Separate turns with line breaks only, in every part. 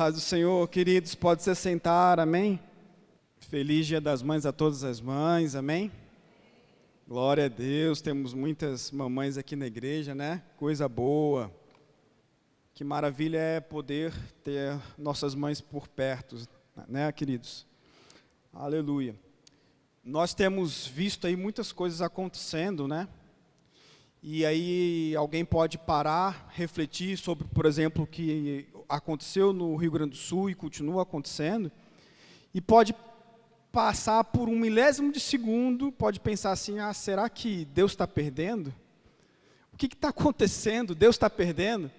Paz do Senhor, queridos, pode se sentar, amém? Feliz Dia das Mães a todas as mães, amém? Glória a Deus, temos muitas mamães aqui na igreja, né? Coisa boa. Que maravilha é poder ter nossas mães por perto, né, queridos? Aleluia. Nós temos visto aí muitas coisas acontecendo, né? E aí alguém pode parar, refletir sobre, por exemplo, o que aconteceu no Rio Grande do Sul e continua acontecendo, e pode passar por um milésimo de segundo, pode pensar assim, será que Deus está perdendo? O que está acontecendo? Deus está perdendo?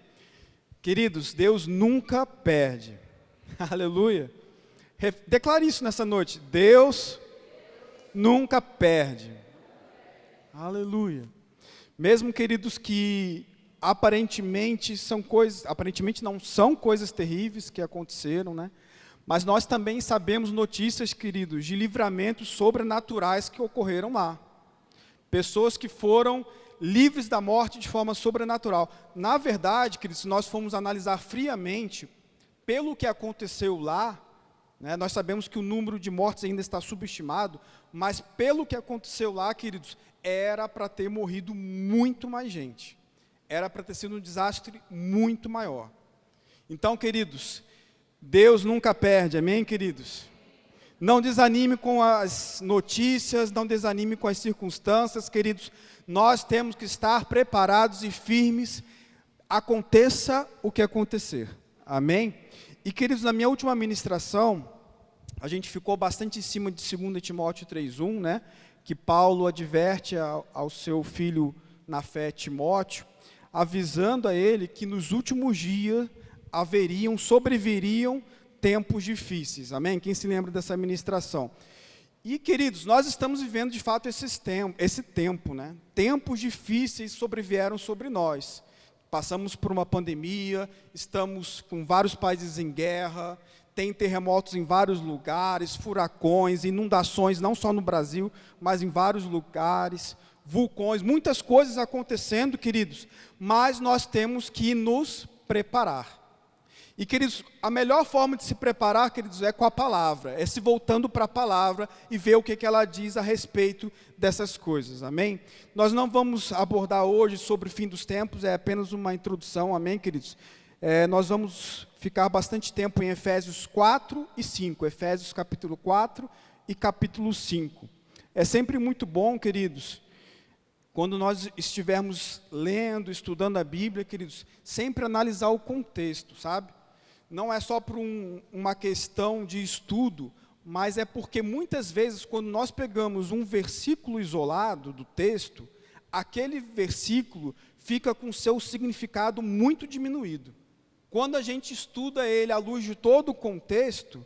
Queridos, Deus nunca perde. Aleluia. Declare isso nessa noite. Deus nunca perde. Aleluia. Mesmo, queridos, que aparentemente não são coisas terríveis que aconteceram, né? Mas nós também sabemos notícias, queridos, de livramentos sobrenaturais que ocorreram lá. Pessoas que foram livres da morte de forma sobrenatural. Na verdade, queridos, se nós formos analisar friamente, pelo que aconteceu lá, né, nós sabemos que o número de mortes ainda está subestimado, mas pelo que aconteceu lá, queridos, era para ter morrido muito mais gente. Era para ter sido um desastre muito maior. Então, queridos, Deus nunca perde, amém, queridos? Não desanime com as notícias, não desanime com as circunstâncias, queridos. Nós temos que estar preparados e firmes, aconteça o que acontecer, amém? E, queridos, na minha última ministração, a gente ficou bastante em cima de 2 Timóteo 3:1, né? Que Paulo adverte ao seu filho na fé, Timóteo, avisando a ele que nos últimos dias sobreviriam tempos difíceis, amém? Quem se lembra dessa ministração? E, queridos, nós estamos vivendo de fato esse tempo, né? Tempos difíceis sobrevieram sobre nós. Passamos por uma pandemia, estamos com vários países em guerra, tem terremotos em vários lugares, furacões, inundações, não só no Brasil, mas em vários lugares, vulcões, muitas coisas acontecendo, queridos, mas nós temos que nos preparar. E, queridos, a melhor forma de se preparar, queridos, é com a palavra, é se voltando para a palavra e ver o que ela diz a respeito dessas coisas, amém? Nós não vamos abordar hoje sobre o fim dos tempos, é apenas uma introdução, amém, queridos? Nós vamos ficar bastante tempo em Efésios 4 e 5, Efésios capítulo 4 e capítulo 5. É sempre muito bom, queridos, quando nós estivermos lendo, estudando a Bíblia, queridos, sempre analisar o contexto, sabe? Não é só por uma questão de estudo, mas é porque muitas vezes, quando nós pegamos um versículo isolado do texto, aquele versículo fica com seu significado muito diminuído. Quando a gente estuda ele à luz de todo o contexto,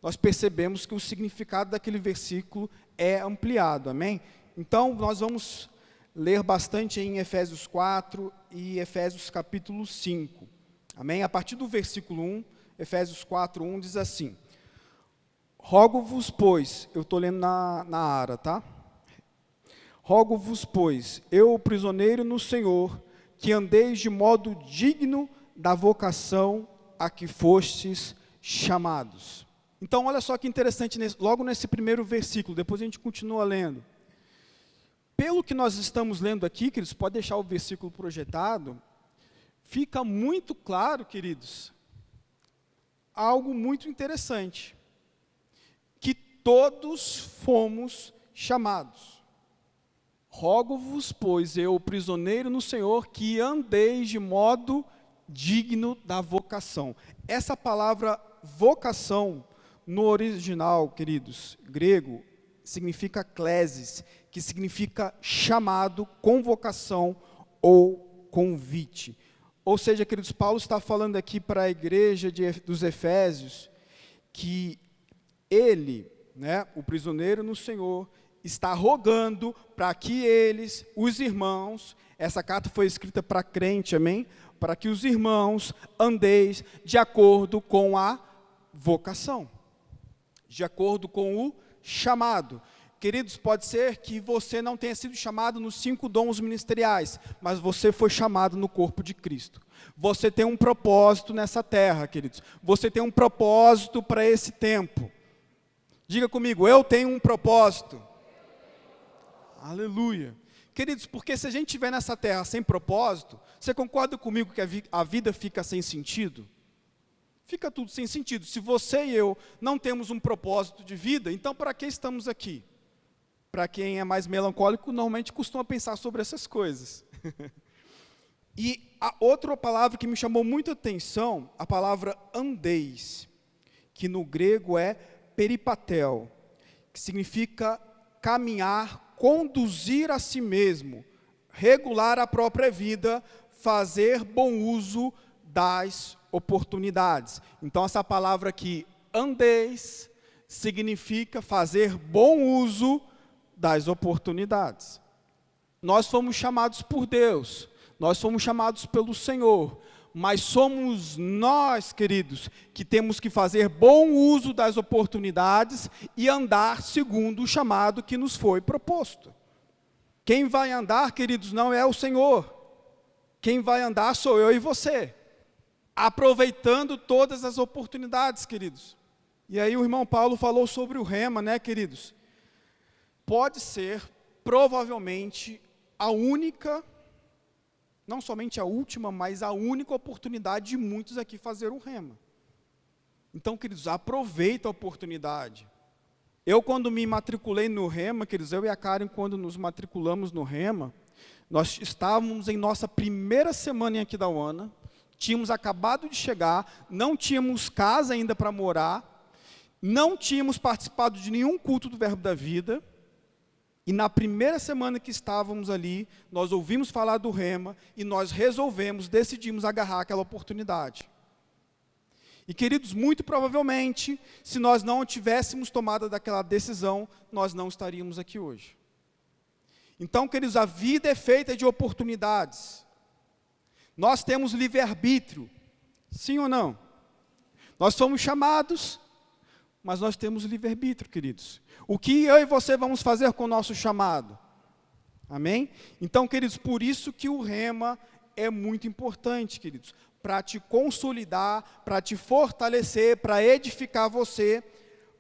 nós percebemos que o significado daquele versículo é ampliado, amém? Então, nós vamos ler bastante em Efésios 4 e Efésios capítulo 5, amém? A partir do versículo 1, Efésios 4, 1 diz assim: Rogo-vos, pois, eu estou lendo na Ara, tá? Rogo-vos, pois, eu, prisioneiro no Senhor, que andeis de modo digno da vocação a que fostes chamados. Então, olha só que interessante, logo nesse primeiro versículo, depois a gente continua lendo. Pelo que nós estamos lendo aqui, queridos, pode deixar o versículo projetado, fica muito claro, queridos, algo muito interessante, que todos fomos chamados. Rogo-vos, pois, eu, prisioneiro no Senhor, que andeis de modo digno da vocação. Essa palavra vocação, no original, queridos, grego, significa klesis, que significa chamado, convocação ou convite. Ou seja, queridos, Paulo está falando aqui para a igreja dos Efésios, que ele, né, o prisioneiro no Senhor, está rogando para que eles, os irmãos, essa carta foi escrita para crente, amém? Para que os irmãos andeis de acordo com a vocação, de acordo com o chamado. Queridos, pode ser que você não tenha sido chamado nos 5 dons ministeriais, mas você foi chamado no corpo de Cristo. Você tem um propósito nessa terra, queridos. Você tem um propósito para esse tempo. Diga comigo, eu tenho um propósito. Aleluia. Queridos, porque se a gente estiver nessa terra sem propósito, você concorda comigo que a vida fica sem sentido? Fica tudo sem sentido. Se você e eu não temos um propósito de vida, então para que estamos aqui? Para quem é mais melancólico, normalmente costuma pensar sobre essas coisas. E a outra palavra que me chamou muita atenção, a palavra andeis, que no grego é peripatel, que significa caminhar, conduzir a si mesmo, regular a própria vida, fazer bom uso das oportunidades. Então essa palavra aqui, andeis, significa fazer bom uso das oportunidades. Nós fomos chamados por Deus, nós fomos chamados pelo Senhor, mas somos nós, queridos, que temos que fazer bom uso das oportunidades e andar segundo o chamado que nos foi proposto. Quem vai andar, queridos, não é o Senhor. Quem vai andar sou eu e você, aproveitando todas as oportunidades, queridos. E aí o irmão Paulo falou sobre o rema, né, queridos? Pode ser, provavelmente, a única, não somente a última, mas a única oportunidade de muitos aqui fazer um rema. Então, queridos, aproveita a oportunidade. Eu, quando me matriculei no rema, queridos, eu e a Karen, quando nos matriculamos no rema, nós estávamos em nossa primeira semana em Aquidauana, tínhamos acabado de chegar, não tínhamos casa ainda para morar, não tínhamos participado de nenhum culto do Verbo da Vida, e na primeira semana que estávamos ali, nós ouvimos falar do rema, e nós decidimos agarrar aquela oportunidade. E queridos, muito provavelmente, se nós não tivéssemos tomado daquela decisão, nós não estaríamos aqui hoje. Então, queridos, a vida é feita de oportunidades. Nós temos livre-arbítrio, sim ou não? Nós fomos chamados, mas nós temos livre-arbítrio, queridos. O que eu e você vamos fazer com o nosso chamado? Amém? Então, queridos, por isso que o rema é muito importante, queridos, para te consolidar, para te fortalecer, para edificar você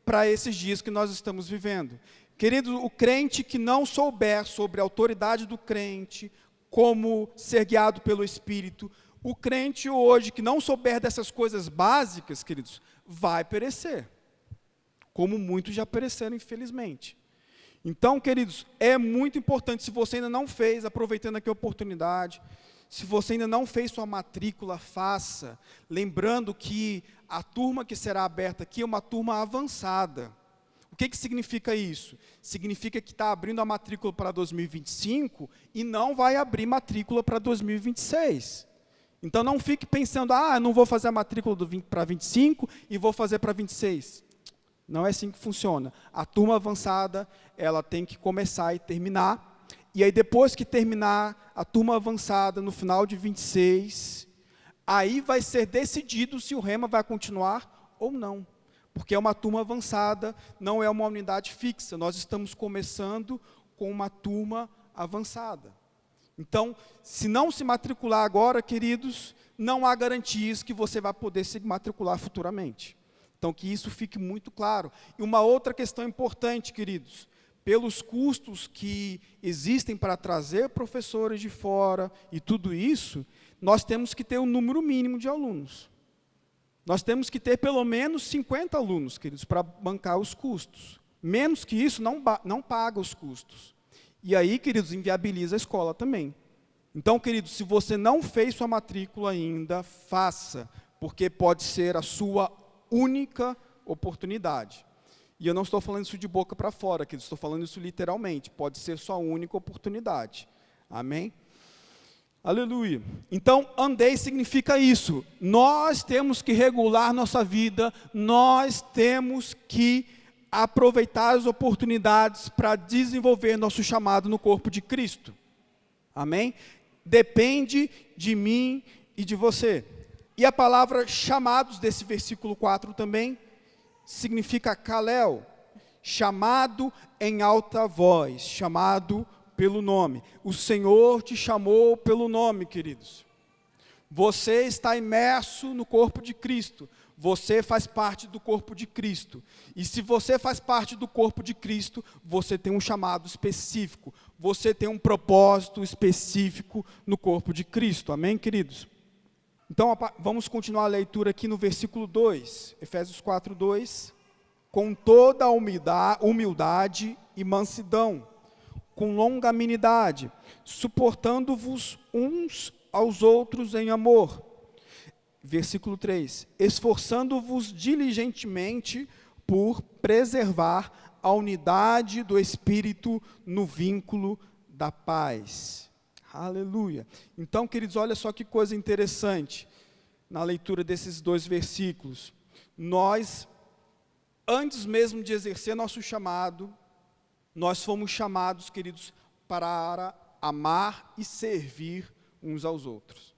para esses dias que nós estamos vivendo. Queridos, o crente que não souber sobre a autoridade do crente, como ser guiado pelo Espírito, o crente hoje que não souber dessas coisas básicas, queridos, vai perecer. Como muitos já pereceram, infelizmente. Então, queridos, é muito importante, se você ainda não fez, aproveitando aqui a oportunidade, se você ainda não fez sua matrícula, faça, lembrando que a turma que será aberta aqui é uma turma avançada. O que significa isso? Significa que está abrindo a matrícula para 2025 e não vai abrir matrícula para 2026. Então não fique pensando, não vou fazer a matrícula para 25 e vou fazer para 26. Não é assim que funciona. A turma avançada, ela tem que começar e terminar. E aí depois que terminar a turma avançada, no final de 26, aí vai ser decidido se o rema vai continuar ou não. Porque é uma turma avançada, não é uma unidade fixa. Nós estamos começando com uma turma avançada. Então, se não se matricular agora, queridos, não há garantias que você vai poder se matricular futuramente. Então, que isso fique muito claro. E uma outra questão importante, queridos, pelos custos que existem para trazer professores de fora e tudo isso, nós temos que ter um número mínimo de alunos. Nós temos que ter pelo menos 50 alunos, queridos, para bancar os custos. Menos que isso, não paga os custos. E aí, queridos, inviabiliza a escola também. Então, queridos, se você não fez sua matrícula ainda, faça, porque pode ser a sua única oportunidade. E eu não estou falando isso de boca para fora, queridos, estou falando isso literalmente. Pode ser sua única oportunidade. Amém? Aleluia. Então, andei significa isso. Nós temos que regular nossa vida, nós temos que aproveitar as oportunidades para desenvolver nosso chamado no corpo de Cristo. Amém? Depende de mim e de você. E a palavra chamados desse versículo 4 também significa kalel. chamado em alta voz, chamado pelo nome. O Senhor te chamou pelo nome, queridos. Você está imerso no corpo de Cristo. Você faz parte do corpo de Cristo. E se você faz parte do corpo de Cristo, você tem um chamado específico. Você tem um propósito específico no corpo de Cristo. Amém, queridos? Então, vamos continuar a leitura aqui no versículo 2. Efésios 4, 2. Com toda a humildade e mansidão, com longanimidade, suportando-vos uns aos outros em amor. Versículo 3, esforçando-vos diligentemente por preservar a unidade do Espírito no vínculo da paz. Aleluia. Então, queridos, olha só que coisa interessante, na leitura desses 2 versículos. Nós, antes mesmo de exercer nosso chamado, nós fomos chamados, queridos, para amar e servir uns aos outros.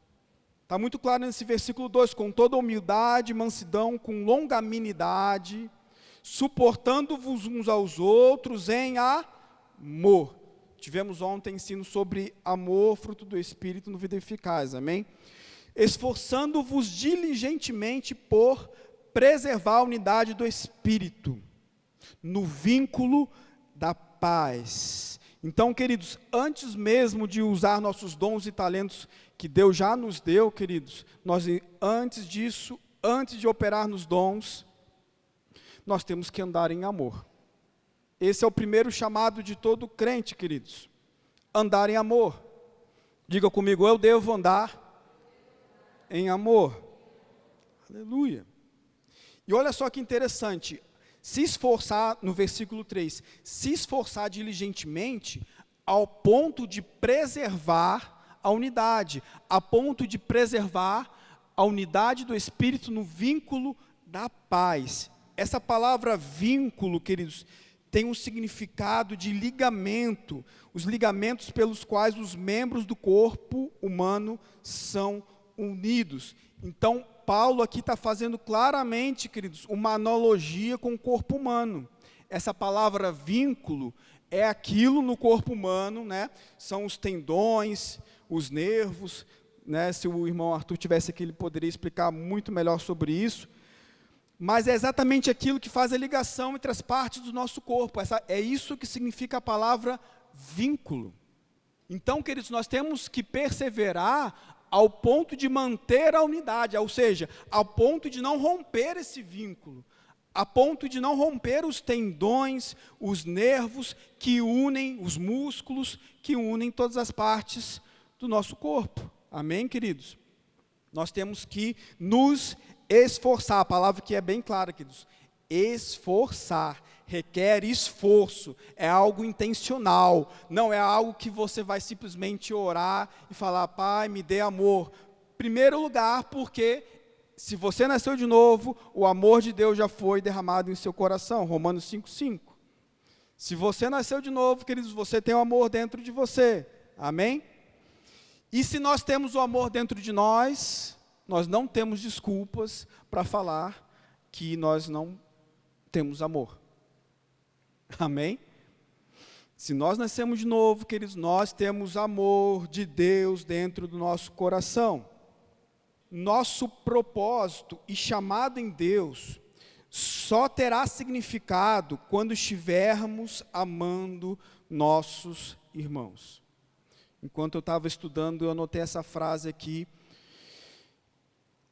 Está muito claro nesse versículo 2, com toda humildade, mansidão, com longanimidade, suportando-vos uns aos outros em amor. Tivemos ontem ensino sobre amor, fruto do Espírito no Vida Eficaz, amém? Esforçando-vos diligentemente por preservar a unidade do Espírito, no vínculo da paz. Então, queridos, antes mesmo de usar nossos dons e talentos que Deus já nos deu, queridos, antes disso, antes de operar nos dons, nós temos que andar em amor. Esse é o primeiro chamado de todo crente, queridos. Andar em amor. Diga comigo, eu devo andar em amor. Aleluia. E olha só que interessante, se esforçar, no versículo 3, se esforçar diligentemente ao ponto de preservar a unidade, a ponto de preservar a unidade do Espírito no vínculo da paz. Essa palavra vínculo, queridos, tem um significado de ligamento, os ligamentos pelos quais os membros do corpo humano são unidos. Então, Paulo aqui está fazendo claramente, queridos, uma analogia com o corpo humano. Essa palavra vínculo é aquilo no corpo humano, né? São os tendões, os nervos, né? Se o irmão Arthur tivesse aqui, ele poderia explicar muito melhor sobre isso. Mas é exatamente aquilo que faz a ligação entre as partes do nosso corpo. É isso que significa a palavra vínculo. Então, queridos, nós temos que perseverar ao ponto de manter a unidade, ou seja, ao ponto de não romper esse vínculo, a ponto de não romper os tendões, os nervos que unem, os músculos que unem todas as partes do nosso corpo. Amém, queridos? Nós temos que nos esforçar, a palavra que é bem clara, queridos, esforçar, requer esforço, é algo intencional, não é algo que você vai simplesmente orar e falar, Pai, me dê amor. Primeiro lugar, porque se você nasceu de novo, o amor de Deus já foi derramado em seu coração, Romanos 5,5. Se você nasceu de novo, queridos, você tem o amor dentro de você, amém? E se nós temos o amor dentro de nós não temos desculpas para falar que nós não temos amor. Amém? Se nós nascemos de novo, queridos, nós temos amor de Deus dentro do nosso coração. Nosso propósito e chamado em Deus só terá significado quando estivermos amando nossos irmãos. Enquanto eu estava estudando, eu anotei essa frase aqui,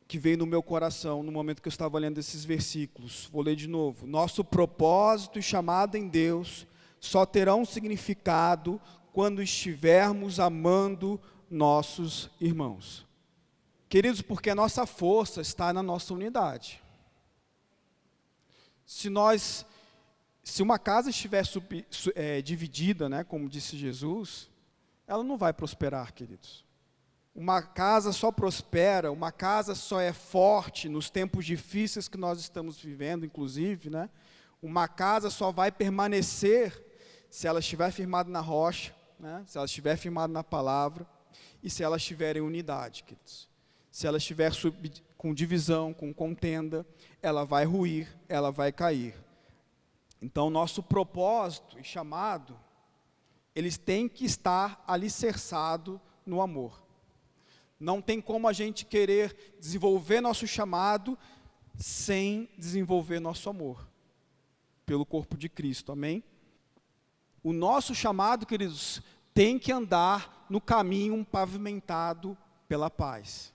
que veio no meu coração, no momento que eu estava lendo esses versículos. Vou ler de novo. Nosso propósito e chamado em Deus só terão significado quando estivermos amando nossos irmãos. Queridos, porque a nossa força está na nossa unidade. Se uma casa estiver dividida, né, como disse Jesus, ela não vai prosperar, queridos. Uma casa só prospera, uma casa só é forte nos tempos difíceis que nós estamos vivendo, inclusive, né? Uma casa só vai permanecer se ela estiver firmada na rocha, né? Se ela estiver firmada na palavra e se ela estiver em unidade, queridos. Se ela estiver com divisão, com contenda, ela vai ruir, ela vai cair. Então, nosso propósito e chamado, eles têm que estar alicerçados no amor. Não tem como a gente querer desenvolver nosso chamado sem desenvolver nosso amor pelo corpo de Cristo, amém? O nosso chamado, queridos, tem que andar no caminho pavimentado pela paz.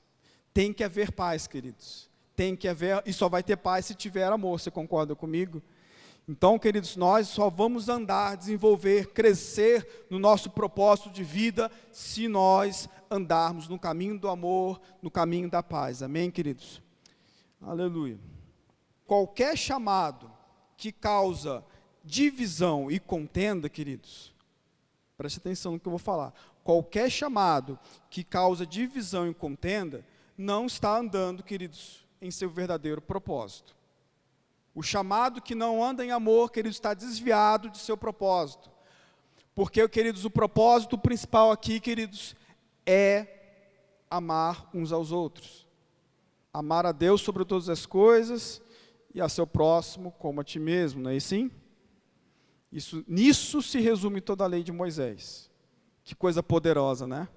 Tem que haver paz, queridos. Tem que haver, e só vai ter paz se tiver amor, você concorda comigo? Então, queridos, nós só vamos andar, desenvolver, crescer no nosso propósito de vida se nós andarmos no caminho do amor, no caminho da paz. Amém, queridos? Aleluia. Qualquer chamado que causa divisão e contenda, queridos, preste atenção no que eu vou falar. Qualquer chamado que causa divisão e contenda, não está andando, queridos, em seu verdadeiro propósito. O chamado que não anda em amor, queridos, está desviado de seu propósito. Porque, queridos, o propósito principal aqui, queridos, é amar uns aos outros. Amar a Deus sobre todas as coisas e a seu próximo como a ti mesmo, não é assim? Nisso se resume toda a lei de Moisés. Que coisa poderosa, né?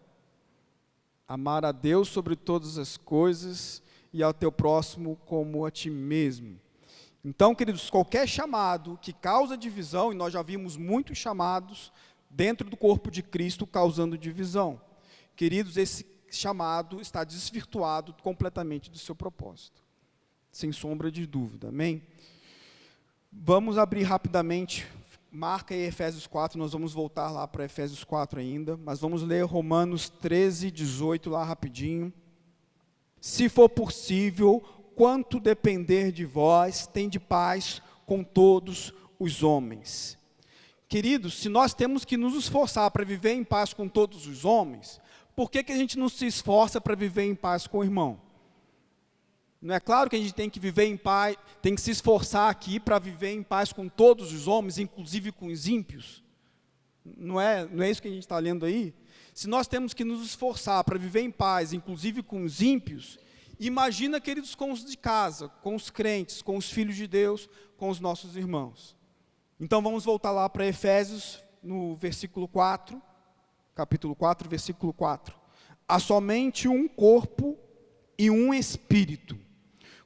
Amar a Deus sobre todas as coisas e ao teu próximo como a ti mesmo. Então, queridos, qualquer chamado que causa divisão, e nós já vimos muitos chamados dentro do corpo de Cristo causando divisão. Queridos, esse chamado está desvirtuado completamente do seu propósito. Sem sombra de dúvida, amém? Vamos abrir rapidamente, marca aí Efésios 4, nós vamos voltar lá para Efésios 4 ainda, mas vamos ler Romanos 13, 18 lá rapidinho. Se for possível, quanto depender de vós, tende paz com todos os homens. Queridos, se nós temos que nos esforçar para viver em paz com todos os homens, por que a gente não se esforça para viver em paz com o irmão? Não é claro que a gente tem que viver em paz, tem que se esforçar aqui para viver em paz com todos os homens, inclusive com os ímpios? Não é isso que a gente está lendo aí? Se nós temos que nos esforçar para viver em paz, inclusive com os ímpios, imagina, queridos, com os de casa, com os crentes, com os filhos de Deus, com os nossos irmãos. Então vamos voltar lá para Efésios, no versículo 4, capítulo 4, versículo 4. Há somente um corpo e um espírito,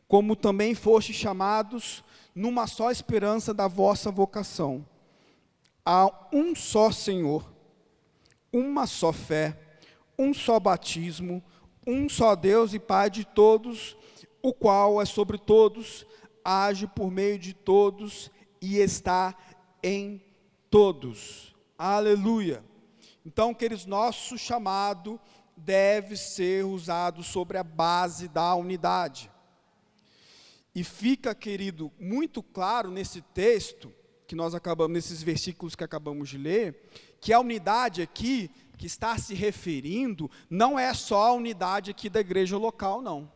como também fostes chamados numa só esperança da vossa vocação. Há um só Senhor, uma só fé, um só batismo, um só Deus e Pai de todos, o qual é sobre todos, age por meio de todos e está em todos. Aleluia. Então, queridos, nosso chamado deve ser usado sobre a base da unidade. E fica, querido, muito claro nesse texto, que nós acabamos, nesses versículos que acabamos de ler, que a unidade aqui, que está se referindo, não é só a unidade aqui da igreja local, não.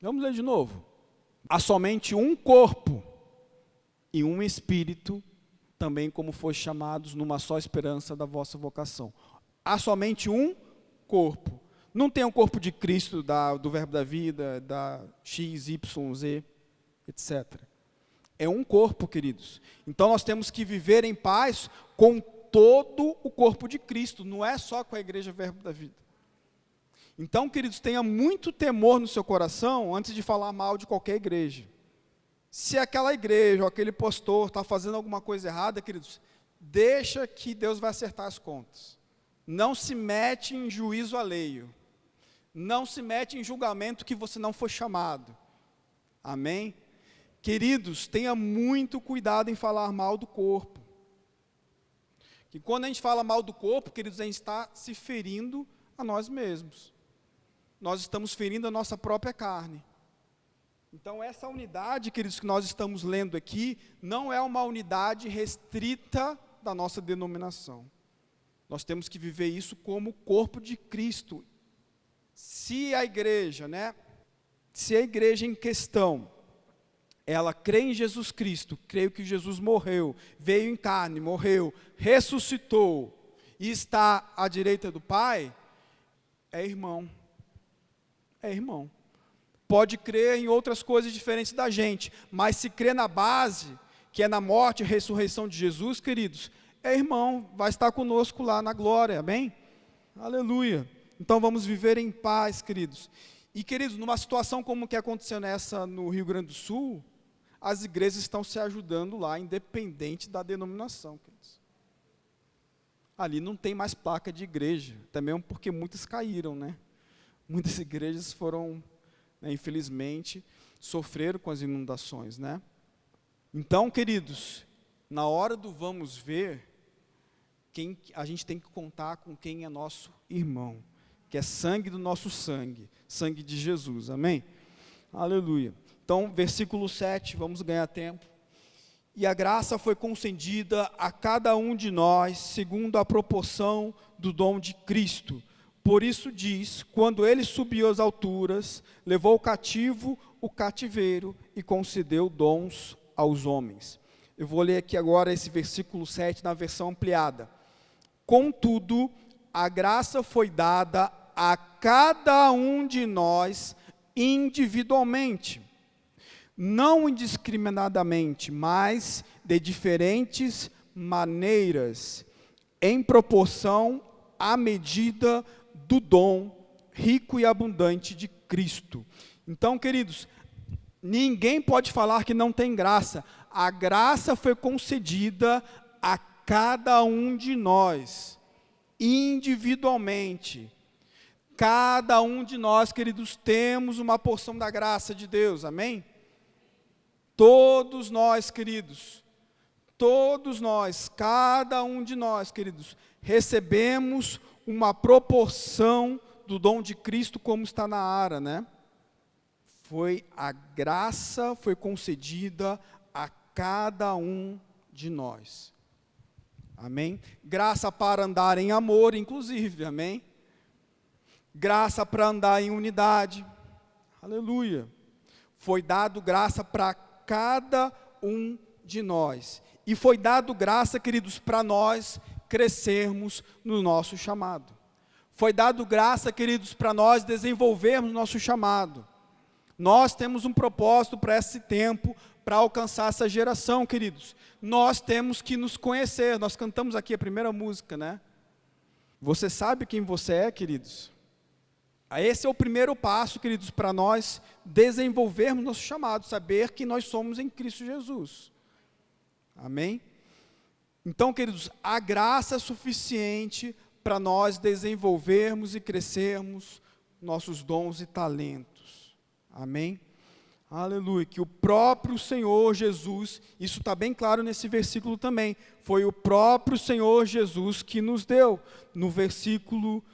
Vamos ler de novo. Há somente um corpo e um espírito, também como foste chamados numa só esperança da vossa vocação. Há somente um corpo. Não tem o corpo de Cristo, do verbo da vida, da X, Y, Z, etc. É um corpo, queridos. Então nós temos que viver em paz com todo o corpo de Cristo, não é só com a igreja Verbo da Vida. Então, queridos, tenha muito temor no seu coração antes de falar mal de qualquer igreja. Se aquela igreja ou aquele pastor está fazendo alguma coisa errada, queridos, deixa que Deus vai acertar as contas. Não se mete em juízo alheio. Não se mete em julgamento que você não foi chamado. Amém? Queridos, tenha muito cuidado em falar mal do corpo. Que quando a gente fala mal do corpo, queridos, a gente está se ferindo a nós mesmos. Nós estamos ferindo a nossa própria carne. Então, essa unidade, queridos, que nós estamos lendo aqui, não é uma unidade restrita da nossa denominação. Nós temos que viver isso como corpo de Cristo. Se a igreja, se a igreja em questão, ela crê em Jesus Cristo, creio que Jesus morreu, veio em carne, morreu, ressuscitou e está à direita do Pai, é irmão. É irmão. Pode crer em outras coisas diferentes da gente, mas se crê na base que é na morte e ressurreição de Jesus, queridos, é irmão, vai estar conosco lá na glória, amém? Aleluia. Então vamos viver em paz, queridos. E, queridos, numa situação como que aconteceu nessa no Rio Grande do Sul, as igrejas estão se ajudando lá, independente da denominação, queridos. Ali não tem mais placa de igreja, também porque muitas caíram, né? Muitas igrejas foram, né, infelizmente, sofreram com as inundações, né? Então, queridos, na hora do vamos ver, a gente tem que contar com quem é nosso irmão, que é sangue do nosso sangue, sangue de Jesus, amém? Aleluia. Então, versículo 7, vamos ganhar tempo. E a graça foi concedida a cada um de nós, segundo a proporção do dom de Cristo. Por isso diz, quando ele subiu às alturas, levou cativo o cativeiro e concedeu dons aos homens. Eu vou ler aqui agora esse versículo 7 na versão ampliada. Contudo, a graça foi dada a cada um de nós individualmente, não indiscriminadamente, mas de diferentes maneiras, em proporção à medida do dom rico e abundante de Cristo. Então, queridos, ninguém pode falar que não tem graça. A graça foi concedida a cada um de nós, individualmente. Cada um de nós, queridos, temos uma porção da graça de Deus, amém? Todos nós, queridos, todos nós, cada um de nós, queridos, recebemos uma proporção do dom de Cristo, como está na Ara, né? A graça foi concedida a cada um de nós, amém? Graça para andar em amor, inclusive, amém? Graça para andar em unidade, aleluia. Foi dado graça para cada um de nós, e foi dado graça, queridos, para nós crescermos no nosso chamado. Foi dado graça, queridos, para nós desenvolvermos nosso chamado. Nós temos um propósito para esse tempo, para alcançar essa geração, queridos. Nós temos que nos conhecer. Nós cantamos aqui a primeira música, né? Você sabe quem você é, queridos? Esse é o primeiro passo, queridos, para nós desenvolvermos nosso chamado, saber que nós somos em Cristo Jesus. Amém? Então, queridos, a graça é suficiente para nós desenvolvermos e crescermos nossos dons e talentos. Amém? Aleluia. Que o próprio Senhor Jesus, isso está bem claro nesse versículo também, foi o próprio Senhor Jesus que nos deu. No versículo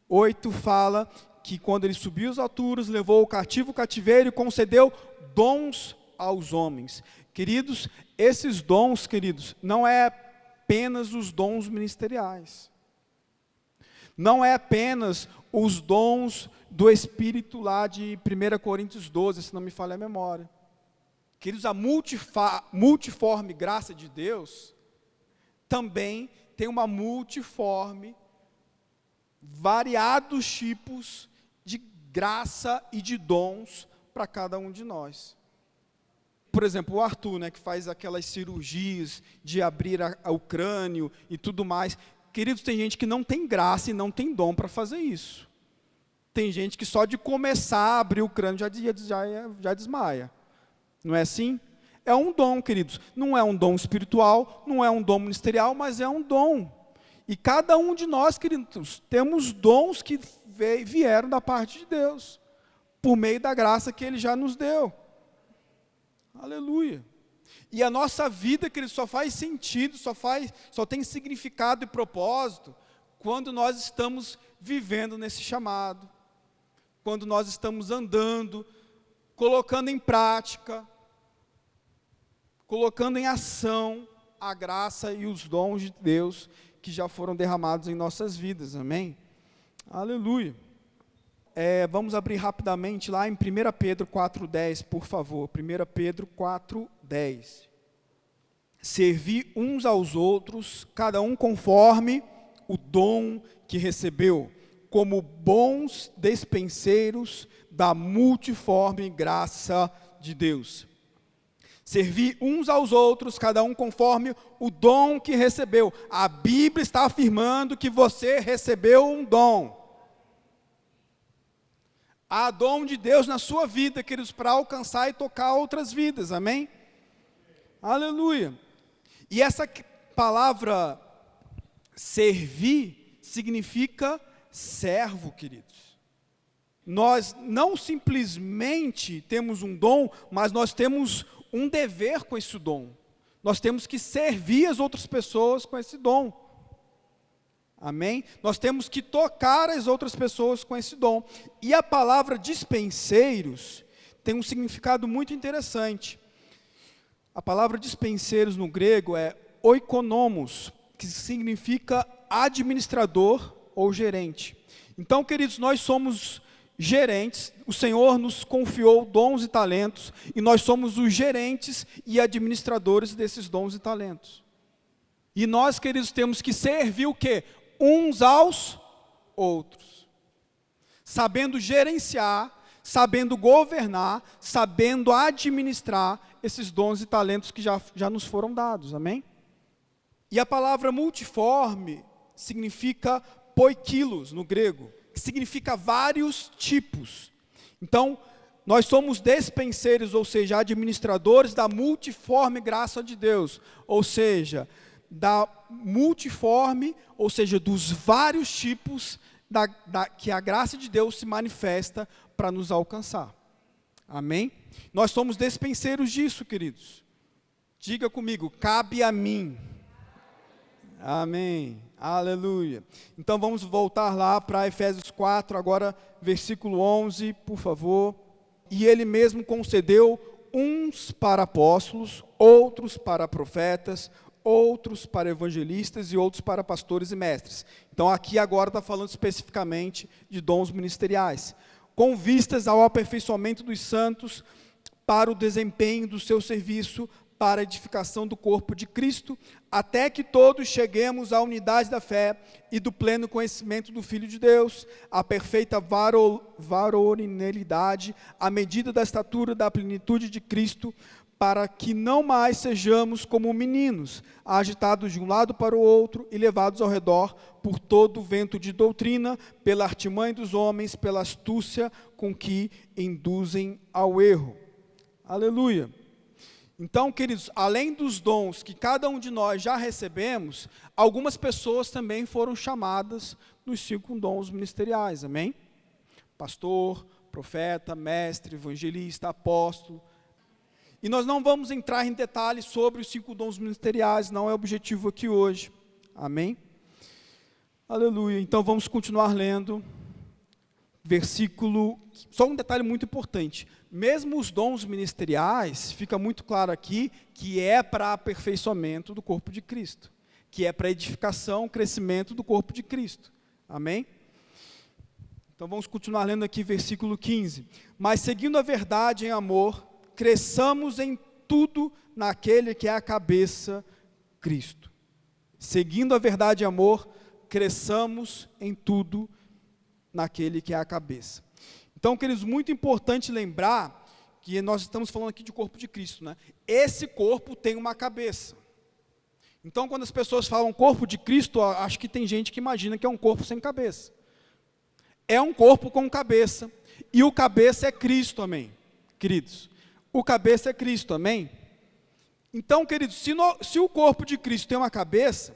8 fala que quando ele subiu às alturas, levou o cativo o cativeiro e concedeu dons aos homens. Queridos, esses dons, queridos, não é apenas os dons ministeriais. Não é apenas os dons do Espírito lá de 1 Coríntios 12, se não me falha a memória. Queridos, a multiforme graça de Deus também tem uma multiforme, variados tipos de graça e de dons para cada um de nós. Por exemplo, o Arthur, né, que faz aquelas cirurgias de abrir o crânio e tudo mais. Queridos, tem gente que não tem graça e não tem dom para fazer isso. Tem gente que só de começar a abrir o crânio já desmaia. Não é assim? É um dom, queridos. Não é um dom espiritual, não é um dom ministerial, mas é um dom. E cada um de nós, queridos, temos dons que vieram da parte de Deus, por meio da graça que Ele já nos deu. Aleluia. E a nossa vida, queridos, só faz sentido, só tem significado e propósito quando nós estamos vivendo nesse chamado, quando nós estamos andando, colocando em prática, colocando em ação a graça e os dons de Deus que já foram derramados em nossas vidas, amém? Aleluia. Vamos abrir rapidamente lá em 1 Pedro 4,10, por favor. 1 Pedro 4,10. Servi uns aos outros, cada um conforme o dom que recebeu, como bons despenseiros da multiforme graça de Deus. Servir uns aos outros, cada um conforme o dom que recebeu. A Bíblia está afirmando que você recebeu um dom. Há dom de Deus na sua vida, queridos, para alcançar e tocar outras vidas, amém? Aleluia. E essa palavra servir significa servo, queridos. Nós não simplesmente temos um dom, mas nós temos um dever com esse dom. Nós temos que servir as outras pessoas com esse dom. Amém? Nós temos que tocar as outras pessoas com esse dom. E a palavra dispenseiros tem um significado muito interessante. A palavra dispenseiros no grego é oikonomos, que significa administrador ou gerente. Então, queridos, nós somos gerentes, o Senhor nos confiou dons e talentos, e nós somos os gerentes e administradores desses dons e talentos. E nós, queridos, temos que servir o quê? Uns aos outros. Sabendo gerenciar, sabendo governar, sabendo administrar esses dons e talentos que já nos foram dados, amém? E a palavra multiforme significa poikilos no grego, que significa vários tipos. Então, nós somos dispenseiros, ou seja, administradores da multiforme graça de Deus, ou seja, da multiforme, ou seja, dos vários tipos que a graça de Deus se manifesta para nos alcançar. Amém? Nós somos dispenseiros disso, queridos. Diga comigo, cabe a mim. Amém. Aleluia. Então vamos voltar lá para Efésios 4, agora versículo 11, por favor. E ele mesmo concedeu uns para apóstolos, outros para profetas, outros para evangelistas e outros para pastores e mestres. Então aqui agora está falando especificamente de dons ministeriais, com vistas ao aperfeiçoamento dos santos, para o desempenho do seu serviço, para a edificação do corpo de Cristo, até que todos cheguemos à unidade da fé e do pleno conhecimento do Filho de Deus, à perfeita varonilidade, à medida da estatura da plenitude de Cristo, para que não mais sejamos como meninos, agitados de um lado para o outro e levados ao redor por todo o vento de doutrina, pela artimanha dos homens, pela astúcia com que induzem ao erro. Aleluia. Então, queridos, além dos dons que cada um de nós já recebemos, algumas pessoas também foram chamadas nos 5 dons ministeriais, amém? Pastor, profeta, mestre, evangelista, apóstolo. E nós não vamos entrar em detalhes sobre os 5 dons ministeriais, não é o objetivo aqui hoje, amém? Aleluia. Então vamos continuar lendo, versículo, só um detalhe muito importante. Mesmo os dons ministeriais, fica muito claro aqui, que é para aperfeiçoamento do corpo de Cristo, que é para edificação, crescimento do corpo de Cristo, amém? Então vamos continuar lendo aqui versículo 15. Mas seguindo a verdade em amor, cresçamos em tudo naquele que é a cabeça, Cristo. Seguindo a verdade em amor, cresçamos em tudo naquele que é a cabeça. Então, queridos, muito importante lembrar que nós estamos falando aqui de corpo de Cristo, né? Esse corpo tem uma cabeça. Então, quando as pessoas falam corpo de Cristo, acho que tem gente que imagina que é um corpo sem cabeça. É um corpo com cabeça, e o cabeça é Cristo, amém? Queridos, o cabeça é Cristo, amém? Então, queridos, se o corpo de Cristo tem uma cabeça,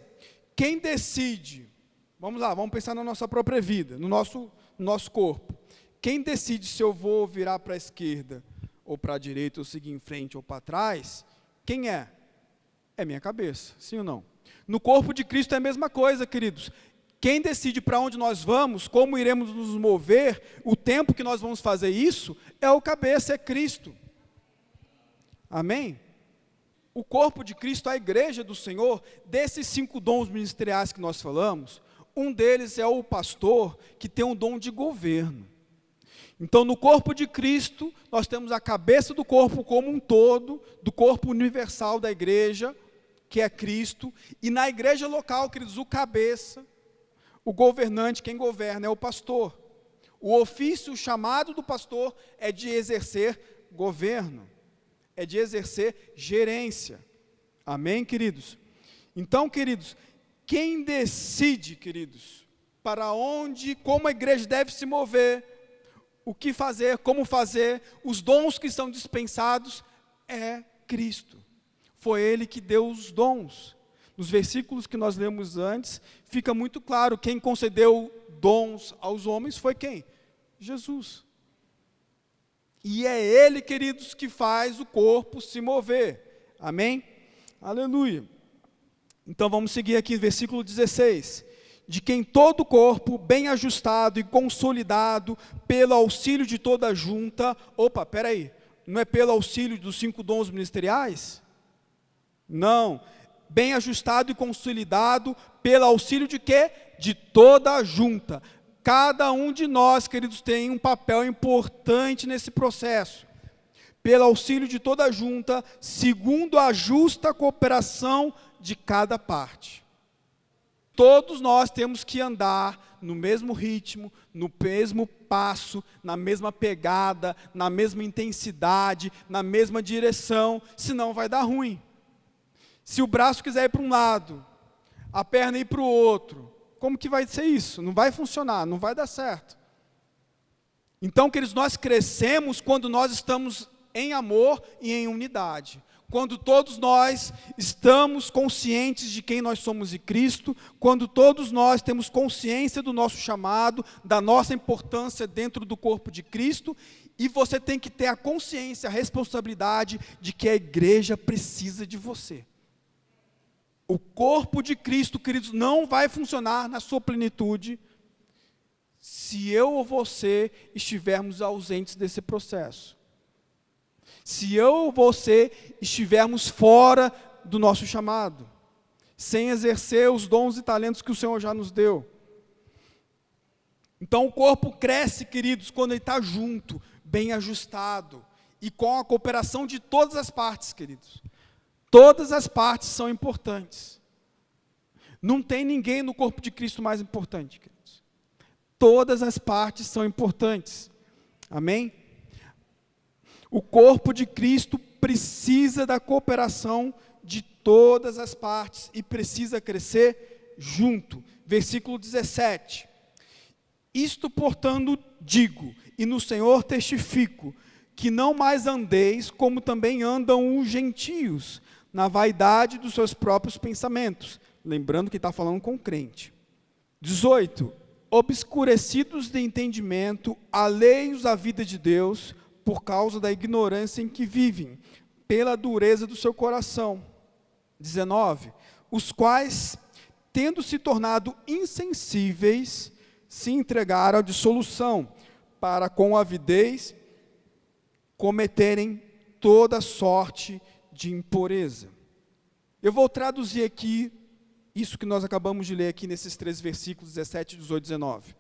quem decide, vamos lá, vamos pensar na nossa própria vida, no nosso corpo. Quem decide se eu vou virar para a esquerda, ou para a direita, ou seguir em frente, ou para trás, quem é? É minha cabeça, sim ou não? No corpo de Cristo é a mesma coisa, queridos. Quem decide para onde nós vamos, como iremos nos mover, o tempo que nós vamos fazer isso, é o cabeça, é Cristo. Amém? O corpo de Cristo, a igreja do Senhor, desses 5 dons ministeriais que nós falamos, um deles é o pastor, que tem um dom de governo. Então, no corpo de Cristo, nós temos a cabeça do corpo como um todo, do corpo universal da igreja, que é Cristo, e na igreja local, queridos, o cabeça, o governante, quem governa é o pastor. O ofício, o chamado do pastor é de exercer governo. é de exercer gerência. Amém, queridos? Então, queridos, quem decide, queridos, para onde, como a igreja deve se mover, o que fazer, como fazer, os dons que são dispensados, é Cristo. Foi Ele que deu os dons. Nos versículos que nós lemos antes, fica muito claro, quem concedeu dons aos homens foi quem? Jesus. E é Ele, queridos, que faz o corpo se mover. Amém? Aleluia. Então vamos seguir aqui, versículo 16. De quem todo o corpo, bem ajustado e consolidado, pelo auxílio de toda a junta. Opa, peraí, não é pelo auxílio dos 5 dons ministeriais? Não, bem ajustado e consolidado, pelo auxílio de quê? De toda a junta. Cada um de nós, queridos, tem um papel importante nesse processo. Pelo auxílio de toda a junta, segundo a justa cooperação de cada parte. Todos nós temos que andar no mesmo ritmo, no mesmo passo, na mesma pegada, na mesma intensidade, na mesma direção, senão vai dar ruim. Se o braço quiser ir para um lado, a perna ir para o outro, como que vai ser isso? Não vai funcionar, não vai dar certo. Então, queridos, nós crescemos quando nós estamos em amor e em unidade. Quando todos nós estamos conscientes de quem nós somos em Cristo, quando todos nós temos consciência do nosso chamado, da nossa importância dentro do corpo de Cristo, e você tem que ter a consciência, a responsabilidade de que a igreja precisa de você. O corpo de Cristo, queridos, não vai funcionar na sua plenitude se eu ou você estivermos ausentes desse processo. Se eu ou você estivermos fora do nosso chamado, sem exercer os dons e talentos que o Senhor já nos deu. Então o corpo cresce, queridos, quando ele está junto, bem ajustado, e com a cooperação de todas as partes, queridos. Todas as partes são importantes. Não tem ninguém no corpo de Cristo mais importante, queridos. Todas as partes são importantes. Amém? O corpo de Cristo precisa da cooperação de todas as partes e precisa crescer junto. Versículo 17. Isto, portanto, digo, e no Senhor testifico, que não mais andeis como também andam os gentios, na vaidade dos seus próprios pensamentos. Lembrando que está falando com o crente. 18. Obscurecidos de entendimento, alheios à vida de Deus, por causa da ignorância em que vivem, pela dureza do seu coração. 19. Os quais, tendo se tornado insensíveis, se entregaram à dissolução, para com avidez cometerem toda sorte de impureza. Eu vou traduzir aqui isso que nós acabamos de ler aqui nesses 3 versículos, 17, 18, 19.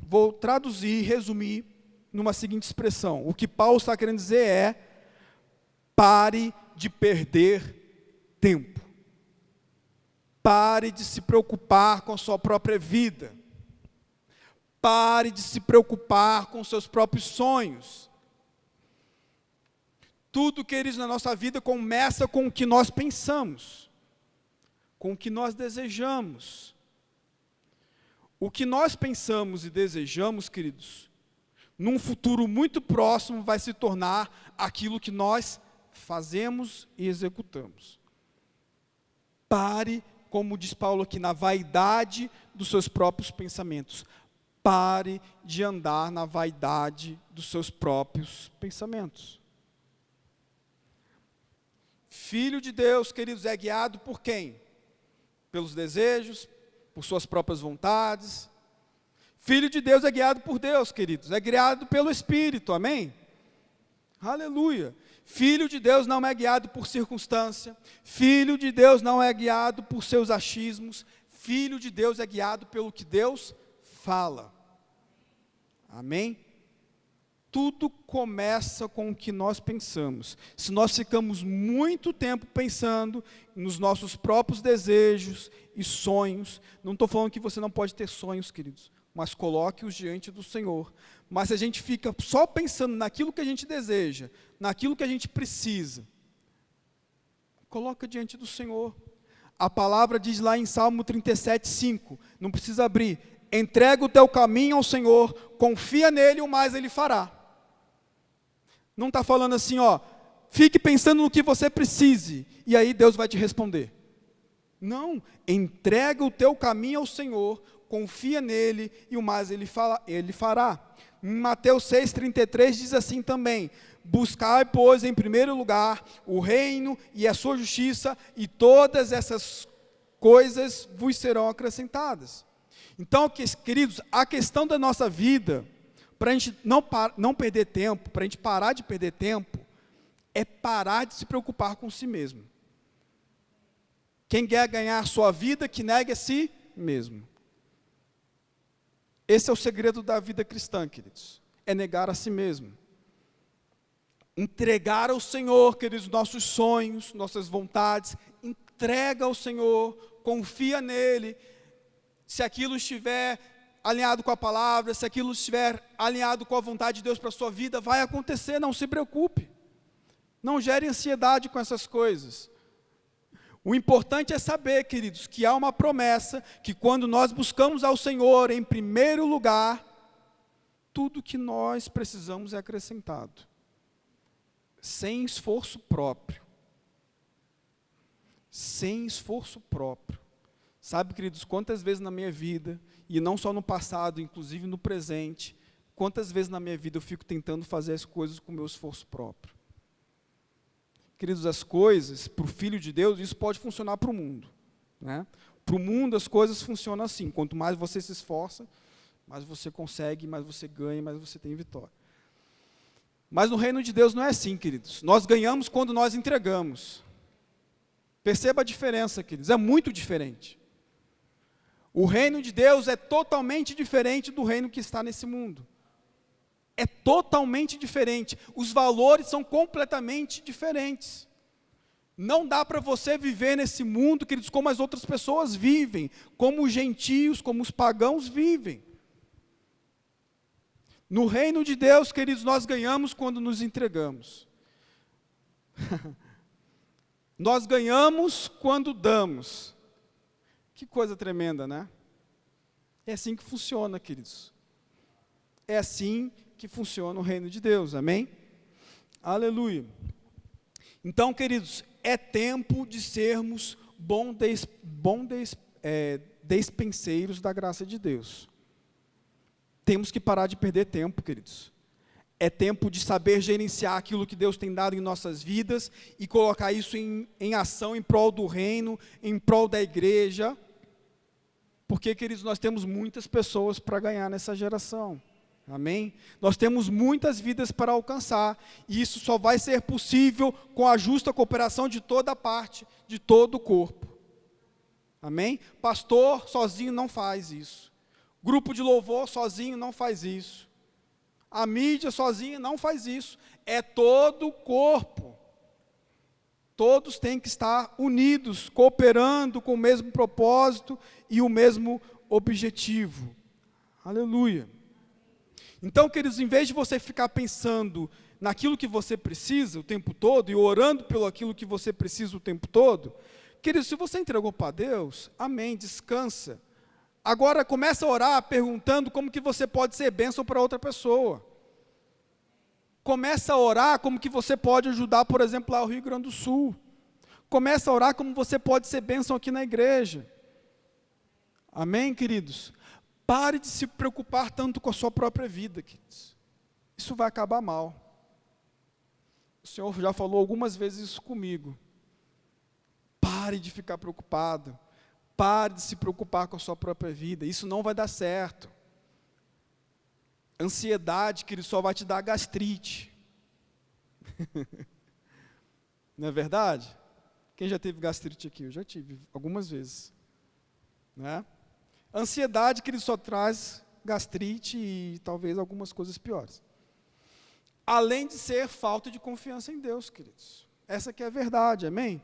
Vou traduzir e resumir numa seguinte expressão. O que Paulo está querendo dizer é: pare de perder tempo. Pare de se preocupar com a sua própria vida. Pare de se preocupar com seus próprios sonhos. Tudo, queridos, na nossa vida começa com o que nós pensamos, com o que nós desejamos. O que nós pensamos e desejamos, queridos, num futuro muito próximo vai se tornar aquilo que nós fazemos e executamos. Pare, como diz Paulo aqui, na vaidade dos seus próprios pensamentos. Pare de andar na vaidade dos seus próprios pensamentos. Filho de Deus, queridos, é guiado por quem? Pelos desejos, por suas próprias vontades. Filho de Deus é guiado por Deus, queridos, é guiado pelo Espírito, amém? Aleluia. Filho de Deus não é guiado por circunstância, filho de Deus não é guiado por seus achismos, filho de Deus é guiado pelo que Deus fala. Amém? Tudo começa com o que nós pensamos. Se nós ficamos muito tempo pensando nos nossos próprios desejos e sonhos, não estou falando que você não pode ter sonhos, queridos, mas coloque-os diante do Senhor. Mas se a gente fica só pensando naquilo que a gente deseja, naquilo que a gente precisa, coloca diante do Senhor. A palavra diz lá em Salmo 37:5, não precisa abrir: entrega o teu caminho ao Senhor, confia nele, o mais ele fará. Não está falando assim, fique pensando no que você precise, e aí Deus vai te responder. Não, entrega o teu caminho ao Senhor, confia nele, e o mais ele fará. Em Mateus 6,33 diz assim também: buscai, pois, em primeiro lugar o reino e a sua justiça, e todas essas coisas vos serão acrescentadas. Então, queridos, a questão da nossa vida, para a gente não perder tempo, para a gente parar de perder tempo, é parar de se preocupar com si mesmo. Quem quer ganhar a sua vida, que negue a si mesmo. Esse é o segredo da vida cristã, queridos, é negar a si mesmo. Entregar ao Senhor, queridos, nossos sonhos, nossas vontades, entrega ao Senhor, confia nele. Se aquilo estiver alinhado com a palavra, se aquilo estiver alinhado com a vontade de Deus para a sua vida, vai acontecer, não se preocupe. Não gere ansiedade com essas coisas. O importante é saber, queridos, que há uma promessa, que quando nós buscamos ao Senhor em primeiro lugar, tudo que nós precisamos é acrescentado. Sem esforço próprio. Sem esforço próprio. Sabe, queridos, quantas vezes na minha vida, e não só no passado, inclusive no presente, quantas vezes na minha vida eu fico tentando fazer as coisas com o meu esforço próprio. Queridos, as coisas, para o Filho de Deus, isso pode funcionar para o mundo. Né? Para o mundo as coisas funcionam assim: quanto mais você se esforça, mais você consegue, mais você ganha, mais você tem vitória. Mas no reino de Deus não é assim, queridos. Nós ganhamos quando nós entregamos. Perceba a diferença, queridos, é muito diferente. O reino de Deus é totalmente diferente do reino que está nesse mundo. É totalmente diferente. Os valores são completamente diferentes. Não dá para você viver nesse mundo, queridos, como as outras pessoas vivem, como os gentios, como os pagãos vivem. No reino de Deus, queridos, nós ganhamos quando nos entregamos. Nós ganhamos quando damos. Que coisa tremenda, né? É assim que funciona, queridos. É assim que funciona o reino de Deus, amém? Aleluia. Então, queridos, é tempo de sermos despenseiros da graça de Deus. Temos que parar de perder tempo, queridos. É tempo de saber gerenciar aquilo que Deus tem dado em nossas vidas e colocar isso em ação, em prol do reino, em prol da igreja. Porque, queridos, nós temos muitas pessoas para ganhar nessa geração. Amém? Nós temos muitas vidas para alcançar, e isso só vai ser possível com a justa cooperação de toda parte, de todo o corpo. Amém? Pastor sozinho não faz isso. Grupo de louvor sozinho não faz isso. A mídia sozinha não faz isso. É todo o corpo. Todos têm que estar unidos, cooperando com o mesmo propósito e o mesmo objetivo. Aleluia. Então, queridos, em vez de você ficar pensando naquilo que você precisa o tempo todo e orando pelo aquilo que você precisa o tempo todo, queridos, se você entregou para Deus, amém, descansa. Agora começa a orar perguntando como que você pode ser bênção para outra pessoa. Começa a orar como que você pode ajudar, por exemplo, lá o Rio Grande do Sul. Começa a orar como você pode ser bênção aqui na igreja. Amém, queridos? Pare de se preocupar tanto com a sua própria vida, queridos. Isso vai acabar mal. O Senhor já falou algumas vezes isso comigo. Pare de ficar preocupado. Pare de se preocupar com a sua própria vida. Isso não vai dar certo. Ansiedade, querido, só vai te dar gastrite. Não é verdade? Quem já teve gastrite aqui? Eu já tive, algumas vezes. Né? Ansiedade, querido, só traz gastrite e talvez algumas coisas piores. Além de ser falta de confiança em Deus, queridos. Essa que é a verdade, amém?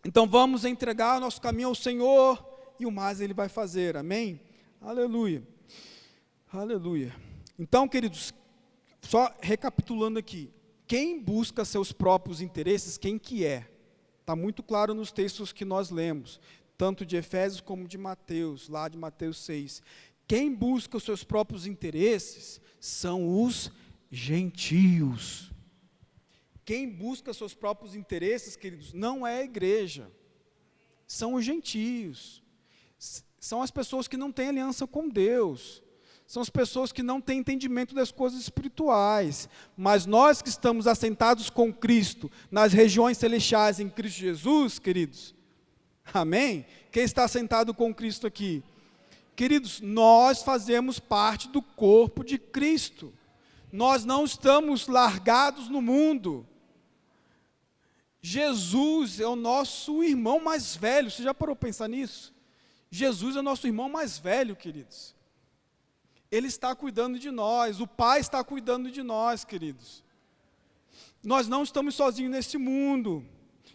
Então vamos entregar o nosso caminho ao Senhor e o mais Ele vai fazer, amém? Aleluia. Aleluia. Então, queridos, só recapitulando aqui, quem busca seus próprios interesses, quem que é? Está muito claro nos textos que nós lemos, tanto de Efésios como de Mateus, lá de Mateus 6. Quem busca os seus próprios interesses são os gentios. Quem busca seus próprios interesses, queridos, não é a igreja, são os gentios, são as pessoas que não têm aliança com Deus, são as pessoas que não têm entendimento das coisas espirituais, mas nós que estamos assentados com Cristo, nas regiões celestiais em Cristo Jesus, queridos, amém? Quem está assentado com Cristo aqui? Queridos, nós fazemos parte do corpo de Cristo, nós não estamos largados no mundo. Jesus é o nosso irmão mais velho, você já parou para pensar nisso? Jesus é o nosso irmão mais velho, queridos. Ele está cuidando de nós, o Pai está cuidando de nós, queridos. Nós não estamos sozinhos nesse mundo,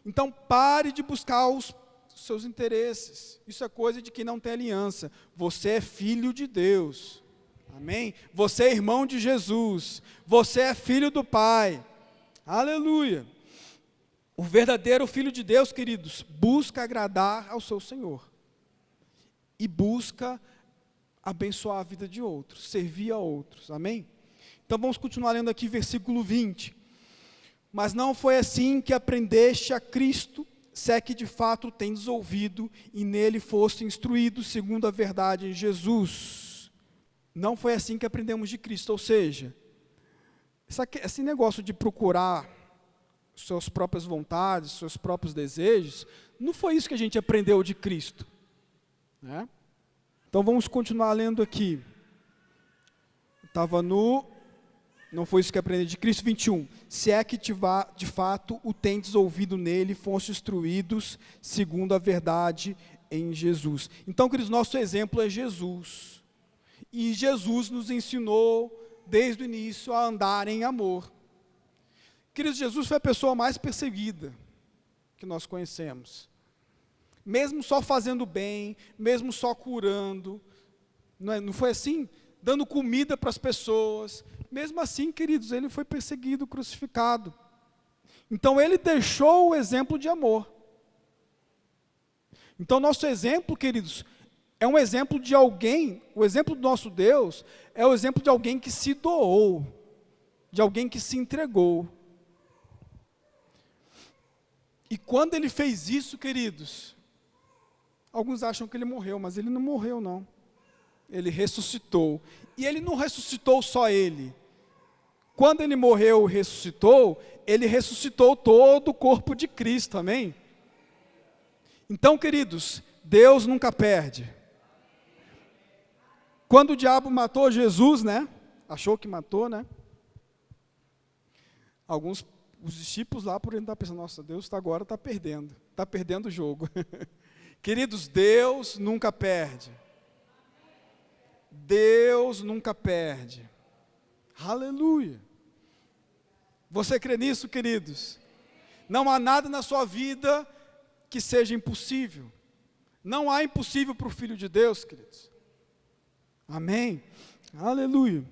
então pare de buscar os seus interesses, isso é coisa de quem não tem aliança. Você é filho de Deus, amém? Você é irmão de Jesus, você é filho do Pai, aleluia. O verdadeiro filho de Deus, queridos, busca agradar ao seu Senhor, e busca abençoar a vida de outros, servir a outros, amém? Então vamos continuar lendo aqui versículo 20, mas não foi assim que aprendeste a Cristo, se é que de fato tendes ouvido, e nele foste instruído, segundo a verdade em Jesus. Não foi assim que aprendemos de Cristo, ou seja, esse negócio de procurar suas próprias vontades, seus próprios desejos, não foi isso que a gente aprendeu de Cristo, né? Então vamos continuar lendo aqui. Não foi isso que aprendi de Cristo, 21. Se é que de fato o tendes ouvido nele, foste instruídos segundo a verdade em Jesus. Então, queridos, nosso exemplo é Jesus. E Jesus nos ensinou desde o início a andar em amor. Queridos, Jesus foi a pessoa mais perseguida que nós conhecemos. Mesmo só fazendo bem, mesmo só curando, não foi assim? Dando comida para as pessoas, mesmo assim, queridos, ele foi perseguido, crucificado. Então ele deixou o exemplo de amor. Então nosso exemplo, queridos, é um exemplo de alguém, o exemplo do nosso Deus é o exemplo de alguém que se doou, de alguém que se entregou. E quando ele fez isso, queridos, alguns acham que ele morreu, mas ele não morreu, não. Ele ressuscitou. E ele não ressuscitou só ele. Quando ele morreu e ressuscitou, ele ressuscitou todo o corpo de Cristo, amém? Então, queridos, Deus nunca perde. Quando o diabo matou Jesus, né? Achou que matou, né? Os discípulos lá por dentro estavam pensando, nossa, Deus agora está perdendo o jogo. Queridos, Deus nunca perde. Deus nunca perde. Aleluia. Você crê nisso, queridos? Não há nada na sua vida que seja impossível. Não há impossível para o Filho de Deus, queridos. Amém? Aleluia.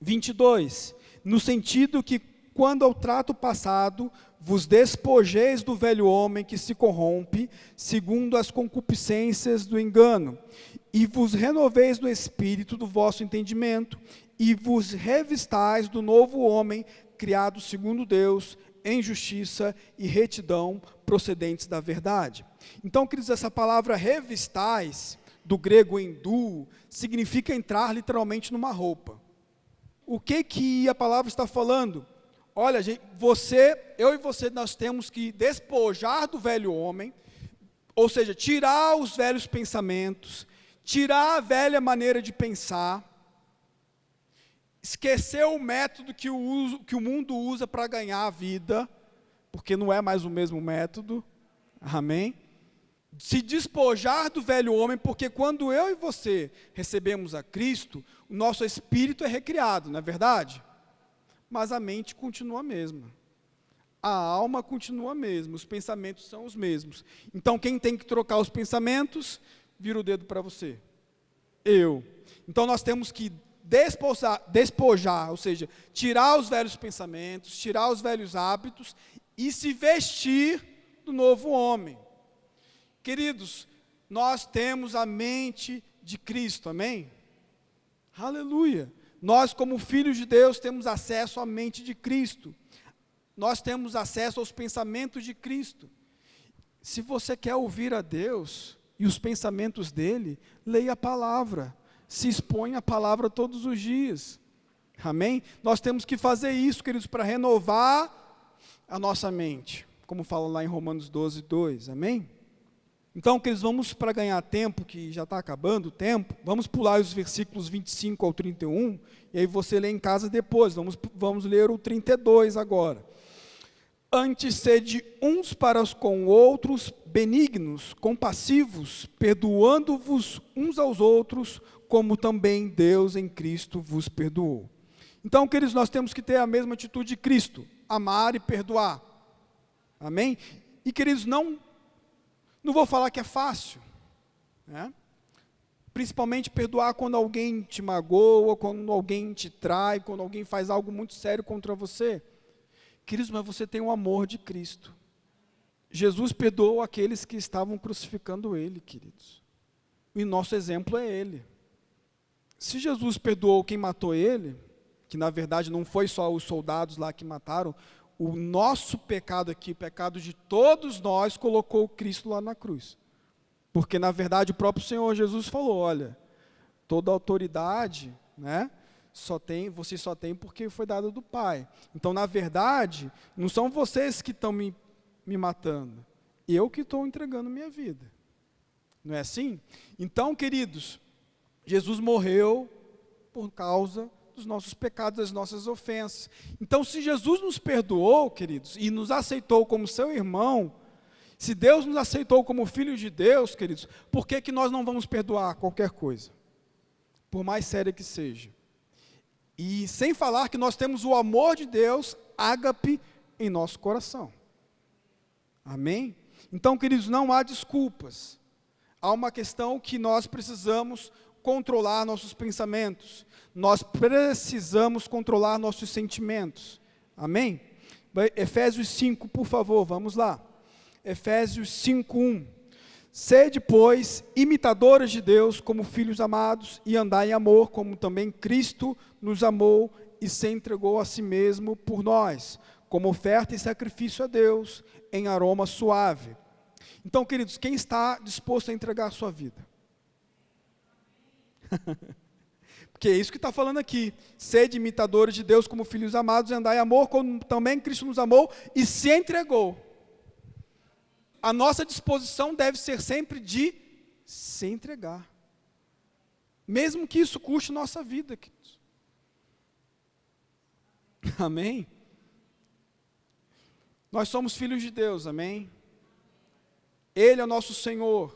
22. No sentido que, quando ao trato passado, vos despojeis do velho homem que se corrompe, segundo as concupiscências do engano, e vos renoveis no espírito do vosso entendimento, e vos revistais do novo homem, criado segundo Deus, em justiça e retidão, procedentes da verdade. Então, queridos, essa palavra revistais, do grego endu, significa entrar literalmente numa roupa. O que a palavra está falando? Olha, gente, eu e você, nós temos que despojar do velho homem, ou seja, tirar os velhos pensamentos, tirar a velha maneira de pensar, esquecer o método que o mundo usa para ganhar a vida, porque não é mais o mesmo método, amém? Se despojar do velho homem, porque quando eu e você recebemos a Cristo, o nosso espírito é recriado, não é verdade? Mas a mente continua a mesma, a alma continua a mesma, os pensamentos são os mesmos. Então quem tem que trocar os pensamentos, vira o dedo para você, eu. Então nós temos que despojar, ou seja, tirar os velhos pensamentos, tirar os velhos hábitos e se vestir do novo homem. Queridos, nós temos a mente de Cristo, amém? Aleluia! Nós, como filhos de Deus, temos acesso à mente de Cristo. Nós temos acesso aos pensamentos de Cristo. Se você quer ouvir a Deus e os pensamentos dele, leia a palavra, se exponha a palavra todos os dias. Amém? Nós temos que fazer isso, queridos, para renovar a nossa mente, como fala lá em Romanos 12, 2. Amém? Então, queridos, vamos, para ganhar tempo, que já está acabando o tempo, vamos pular os versículos 25 ao 31, e aí você lê em casa depois, vamos ler o 32 agora. Antes sede uns para com outros benignos, compassivos, perdoando-vos uns aos outros, como também Deus em Cristo vos perdoou. Então, queridos, nós temos que ter a mesma atitude de Cristo, amar e perdoar. Amém? E, queridos, não vou falar que é fácil, né? Principalmente perdoar quando alguém te magoa, quando alguém te trai, quando alguém faz algo muito sério contra você. Queridos, mas você tem o amor de Cristo. Jesus perdoou aqueles que estavam crucificando ele, queridos. E nosso exemplo é ele. Se Jesus perdoou quem matou ele, que na verdade não foi só os soldados lá que mataram, o nosso pecado aqui, o pecado de todos nós, colocou Cristo lá na cruz. Porque na verdade o próprio Senhor Jesus falou, olha, toda autoridade, né, você só tem porque foi dada do Pai. Então, na verdade, não são vocês que estão me matando, eu que estou entregando minha vida. Não é assim? Então, queridos, Jesus morreu por causa dos nossos pecados, das nossas ofensas. Então, se Jesus nos perdoou, queridos, e nos aceitou como seu irmão, se Deus nos aceitou como filhos de Deus, queridos, por que nós não vamos perdoar qualquer coisa? Por mais séria que seja. E sem falar que nós temos o amor de Deus, ágape, em nosso coração. Amém? Então, queridos, não há desculpas. Há uma questão que nós precisamos controlar nossos pensamentos. Nós precisamos controlar nossos sentimentos. Amém? Efésios 5, por favor, vamos lá. Efésios 5, 1. Sede, pois, imitadores de Deus como filhos amados, e andai em amor, como também Cristo nos amou e se entregou a si mesmo por nós, como oferta e sacrifício a Deus, em aroma suave. Então, queridos, quem está disposto a entregar a sua vida? Porque é isso que está falando aqui. Sede imitadores de Deus como filhos amados, e andai em amor, como também Cristo nos amou e se entregou. A nossa disposição deve ser sempre de se entregar. Mesmo que isso custe nossa vida, queridos. Amém? Nós somos filhos de Deus, amém? Ele é o nosso Senhor,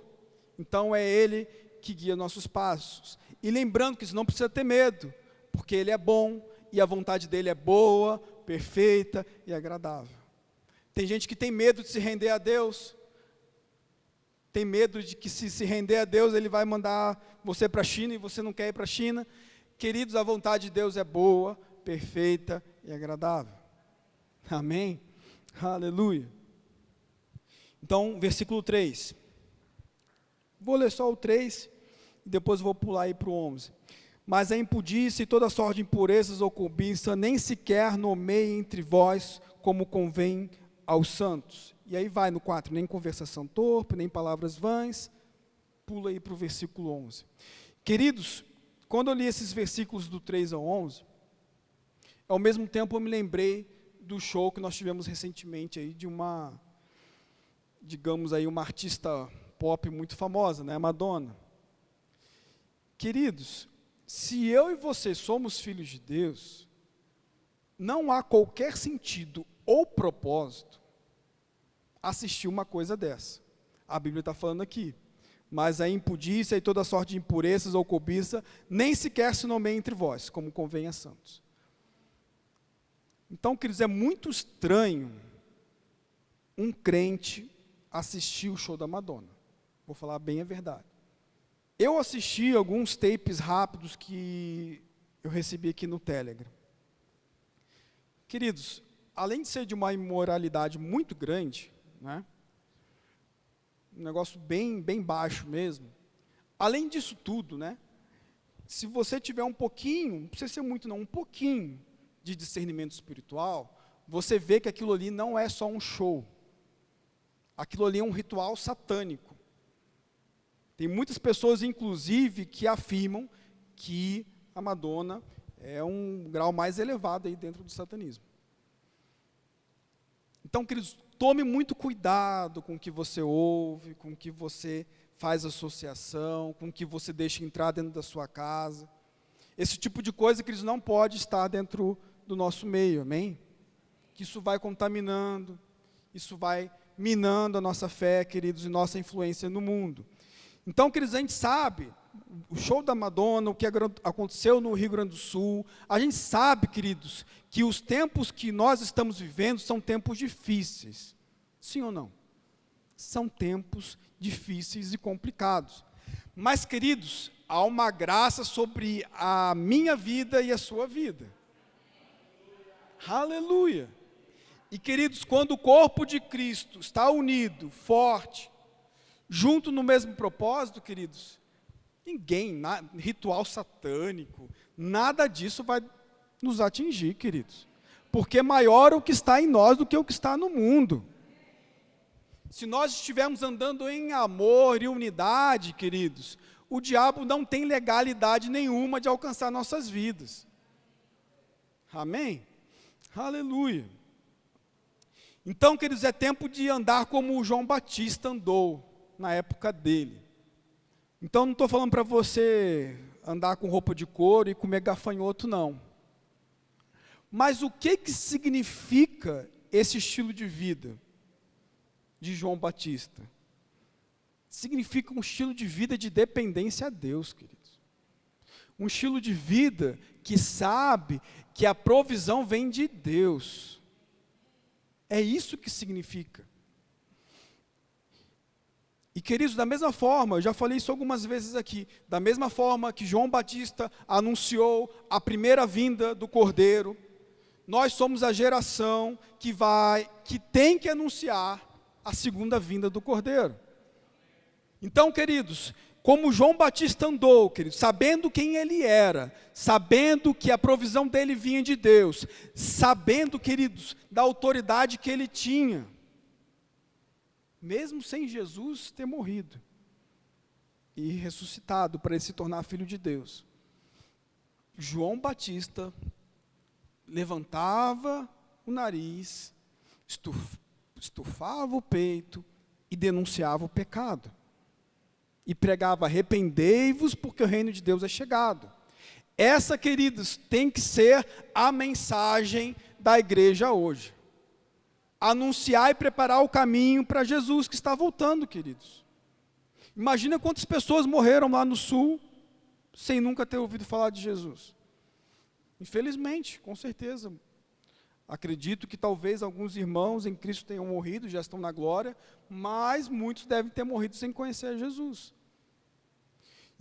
então é Ele que guia nossos passos. E lembrando que você não precisa ter medo, porque Ele é bom, e a vontade dEle é boa, perfeita e agradável. Tem gente que tem medo de se render a Deus, tem medo de que se render a Deus, Ele vai mandar você para a China, e você não quer ir para a China. Queridos, a vontade de Deus é boa, perfeita e agradável. Amém? Aleluia. Então, versículo 3. Vou ler só o 3, e depois vou pular aí para o 11. Mas a impudícia e toda sorte de impurezas ou cobiça, nem sequer nomeie entre vós, como convém aos santos. E aí vai no 4, nem conversação torpe, nem palavras vãs. Pula aí para o versículo 11. Queridos, quando eu li esses versículos do 3 ao 11, ao mesmo tempo eu me lembrei do show que nós tivemos recentemente aí de uma, digamos aí, uma artista pop muito famosa, né, a Madonna. Queridos, se eu e você somos filhos de Deus, não há qualquer sentido ou propósito assistir uma coisa dessa. A Bíblia está falando aqui. Mas a impudícia e toda sorte de impurezas ou cobiça, nem sequer se nomeia entre vós, como convém a santos. Então, queridos, é muito estranho um crente assistir o show da Madonna. Vou falar bem a verdade. Eu assisti alguns tapes rápidos que eu recebi aqui no Telegram. Queridos, além de ser de uma imoralidade muito grande, né, um negócio bem baixo mesmo, além disso tudo, né, se você tiver um pouquinho, não precisa ser muito não, um pouquinho de discernimento espiritual, você vê que aquilo ali não é só um show. Aquilo ali é um ritual satânico. Tem muitas pessoas, inclusive, que afirmam que a Madonna é um grau mais elevado aí dentro do satanismo. Então, queridos, tome muito cuidado com o que você ouve, com o que você faz associação, com o que você deixa entrar dentro da sua casa. Esse tipo de coisa, queridos, não pode estar dentro do nosso meio, amém? Que isso vai contaminando, isso vai minando a nossa fé, queridos, e nossa influência no mundo. Então, queridos, a gente sabe, o show da Madonna, o que aconteceu no Rio Grande do Sul, a gente sabe, queridos, que os tempos que nós estamos vivendo são tempos difíceis. Sim ou não? São tempos difíceis e complicados. Mas, queridos, há uma graça sobre a minha vida e a sua vida. Aleluia! E, queridos, quando o corpo de Cristo está unido, forte, junto no mesmo propósito, queridos, ninguém, ritual satânico, nada disso vai nos atingir, queridos. Porque maior o que está em nós do que o que está no mundo. Se nós estivermos andando em amor e unidade, queridos, o diabo não tem legalidade nenhuma de alcançar nossas vidas. Amém? Aleluia. Então, queridos, é tempo de andar como o João Batista andou na época dele. Então, não estou falando para você andar com roupa de couro e comer gafanhoto, não. Mas o que significa esse estilo de vida de João Batista? Significa um estilo de vida de dependência a Deus, queridos. Um estilo de vida que sabe que a provisão vem de Deus. É isso que significa. E, queridos, da mesma forma, eu já falei isso algumas vezes aqui, da mesma forma que João Batista anunciou a primeira vinda do Cordeiro, nós somos a geração que tem que anunciar a segunda vinda do Cordeiro. Então, queridos, como João Batista andou, queridos, sabendo quem ele era, sabendo que a provisão dele vinha de Deus, sabendo, queridos, da autoridade que ele tinha, mesmo sem Jesus ter morrido e ressuscitado para ele se tornar filho de Deus, João Batista levantava o nariz, estufava o peito e denunciava o pecado. E pregava: arrependei-vos, porque o reino de Deus é chegado. Essa, queridos, tem que ser a mensagem da igreja hoje. Anunciar e preparar o caminho para Jesus que está voltando, queridos. Imagina quantas pessoas morreram lá no sul sem nunca ter ouvido falar de Jesus. Infelizmente, com certeza. Acredito que talvez alguns irmãos em Cristo tenham morrido, já estão na glória, mas muitos devem ter morrido sem conhecer Jesus.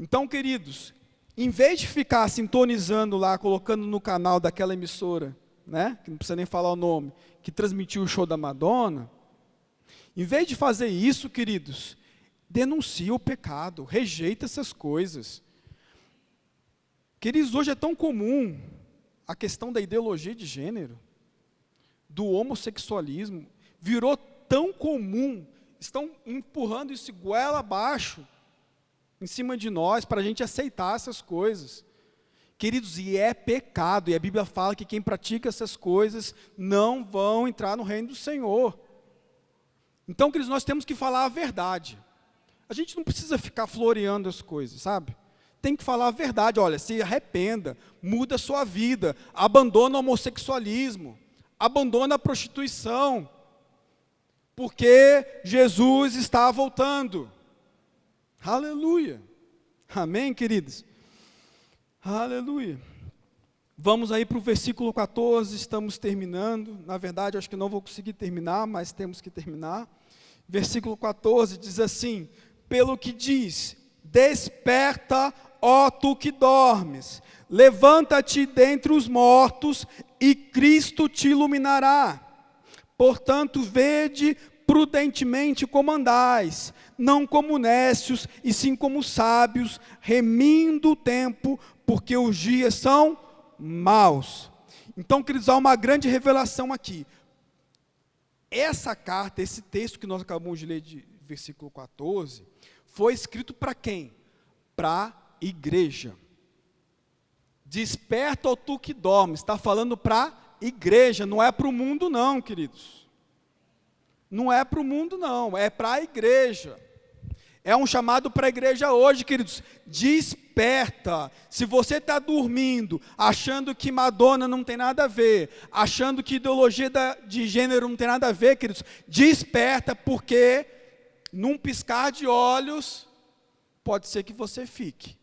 Então, queridos, em vez de ficar sintonizando lá, colocando no canal daquela emissora, né, que não precisa nem falar o nome, que transmitiu o show da Madonna, em vez de fazer isso, queridos, denuncia o pecado, rejeita essas coisas. Queridos, hoje é tão comum a questão da ideologia de gênero, do homossexualismo, virou tão comum, estão empurrando isso goela abaixo, em cima de nós, para a gente aceitar essas coisas. Queridos, e é pecado, e a Bíblia fala que quem pratica essas coisas não vão entrar no reino do Senhor. Então, queridos, nós temos que falar a verdade. A gente não precisa ficar floreando as coisas, sabe? Tem que falar a verdade. Olha, se arrependa, muda a sua vida, abandona o homossexualismo, abandona a prostituição, porque Jesus está voltando. Aleluia. Amém, queridos? Aleluia. Vamos aí para o versículo 14, estamos terminando. Na verdade, acho que não vou conseguir terminar, mas temos que terminar. Versículo 14 diz assim: pelo que diz: desperta, ó tu que dormes, levanta-te dentre os mortos, e Cristo te iluminará. Portanto, vede prudentemente como andais, não como necios, e sim como sábios, remindo o tempo, porque os dias são maus. Então, queridos, há uma grande revelação aqui. Essa carta, esse texto que nós acabamos de ler, de versículo 14, foi escrito para quem? Para a igreja. Desperta, ó tu que dormes, está falando para a igreja, não é para o mundo não, queridos. Não é para o mundo não, é para a igreja. É um chamado para a igreja hoje, queridos. Desperta. Se você está dormindo, achando que Madonna não tem nada a ver, achando que ideologia de gênero não tem nada a ver, queridos, desperta, porque num piscar de olhos, pode ser que você fique.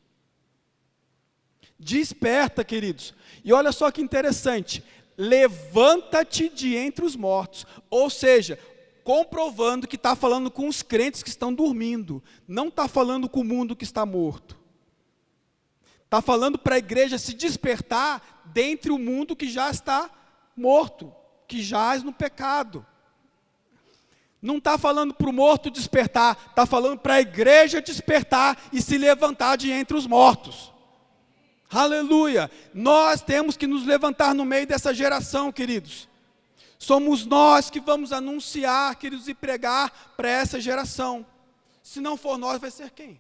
Desperta, queridos. E olha só que interessante. Levanta-te de entre os mortos. Ou seja, comprovando que está falando com os crentes que estão dormindo. Não está falando com o mundo que está morto. Está falando para a igreja se despertar dentre o mundo que já está morto, que jaz no pecado. Não está falando para o morto despertar, está falando para a igreja despertar e se levantar de entre os mortos. Aleluia! Nós temos que nos levantar no meio dessa geração, queridos. Somos nós que vamos anunciar, queridos, e pregar para essa geração. Se não for nós, vai ser quem?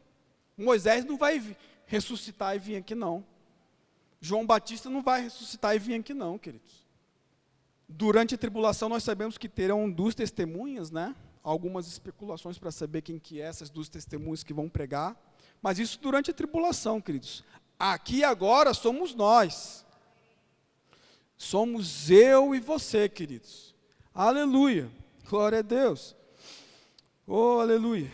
Moisés não vai ressuscitar e vir aqui não. João Batista não vai ressuscitar e vir aqui não, queridos. Durante a tribulação nós sabemos que terão 2 testemunhas, né? Algumas especulações para saber quem que é essas 2 testemunhas que vão pregar. Mas isso durante a tribulação, queridos. Aqui agora somos nós. Somos eu e você, queridos. Aleluia. Glória a Deus. Oh, aleluia.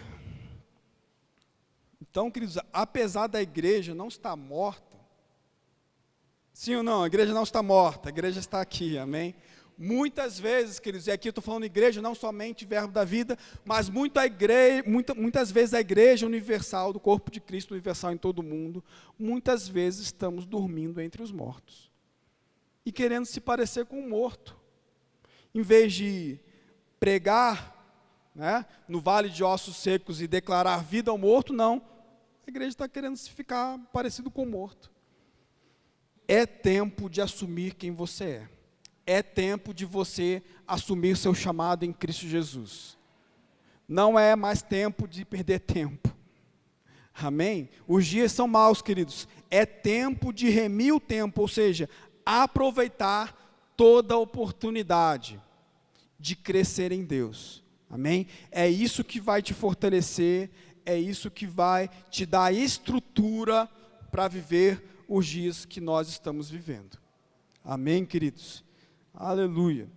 Então, queridos, apesar da igreja não estar morta, sim ou não? A igreja não está morta, a igreja está aqui, amém? Muitas vezes, queridos, e aqui eu estou falando igreja, não somente verbo da vida, mas muitas vezes a igreja universal, do corpo de Cristo universal em todo o mundo, muitas vezes estamos dormindo entre os mortos. E querendo se parecer com um morto. Em vez de pregar, né, no vale de ossos secos e declarar vida ao morto, não. A igreja está querendo se ficar parecido com o morto. É tempo de assumir quem você é. É tempo de você assumir seu chamado em Cristo Jesus. Não é mais tempo de perder tempo. Amém? Os dias são maus, queridos. É tempo de remir o tempo, ou seja, aproveitar toda a oportunidade de crescer em Deus. Amém? É isso que vai te fortalecer, é isso que vai te dar estrutura para viver os dias que nós estamos vivendo. Amém, queridos? Aleluia.